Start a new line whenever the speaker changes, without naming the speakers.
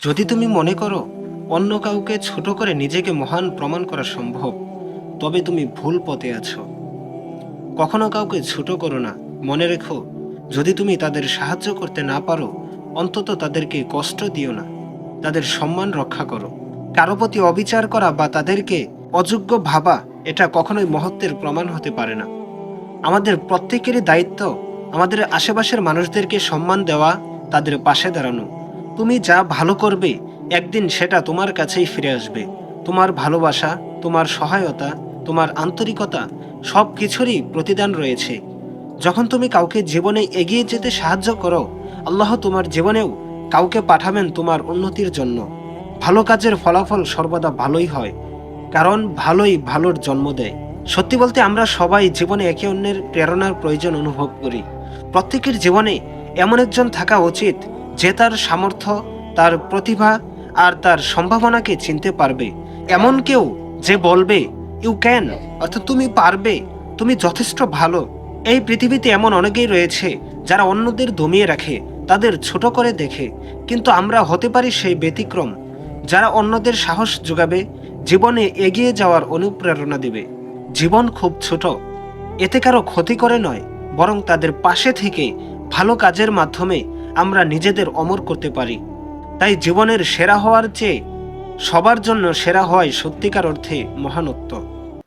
যদি তুমি মনে করো অন্য কাউকে ছোট করে নিজেকে মহান প্রমাণ করা সম্ভব, তবে তুমি ভুল পথে আছো। কখনো কাউকে ছোট করো না। মনে রেখো, যদি তুমি তাদের সাহায্য করতে না পারো, অন্তত তাদেরকে কষ্ট দিও না। তাদের সম্মান রক্ষা করো। কারো প্রতি অবিচার করা বা তাদেরকে অযোগ্য ভাবা, এটা কখনোই মহত্বের প্রমাণ হতে পারে না। আমাদের প্রত্যেকেরই দায়িত্ব আমাদের আশেপাশের মানুষদেরকে সম্মান দেওয়া, তাদের পাশে দাঁড়ানো। তুমি যা ভালো করবে, একদিন সেটা তোমার কাছেই ফিরে আসবে। তোমার ভালোবাসা, তোমার সহায়তা, তোমার আন্তরিকতা, সব কিছুরই প্রতিদান রয়েছে। যখন তুমি কাউকে জীবনে এগিয়ে যেতে সাহায্য করো, আল্লাহ তোমার জীবনেও কাউকে পাঠাবেন তোমার উন্নতির জন্য। ভালো কাজের ফলাফল সর্বদা ভালোই হয়, কারণ ভালোই ভালোর জন্ম দেয়। সত্যি বলতে, আমরা সবাই জীবনে একে অন্যের প্রেরণার প্রয়োজন অনুভব করি। প্রত্যেকের জীবনে এমন একজন থাকা উচিত যে তার সামর্থ্য, তার প্রতিভা আর তার সম্ভাবনাকে চিনতে পারবে। এমন কেউ যে বলবে ইউ ক্যান, অর্থাৎ তুমি পারবে, তুমি যথেষ্ট ভালো। এই পৃথিবীতে এমন অনেকেই রয়েছে যারা অন্যদের দমিয়ে রাখে, তাদের ছোট করে দেখে, কিন্তু আমরা হতে পারি সেই ব্যতিক্রম, যারা অন্যদের সাহস যোগাবে, জীবনে এগিয়ে যাওয়ার অনুপ্রেরণা দেবে। জীবন খুব ছোট, এতে কারো ক্ষতি করে নয়, বরং তাদের পাশে থেকে ভালো কাজের মাধ্যমে আমরা নিজেদের অমর করতে পারি। তাই জীবনের সেরা হওয়ার চেয়ে সবার জন্য সেরা হওয়াই সত্যিকার অর্থে মহানত্ব।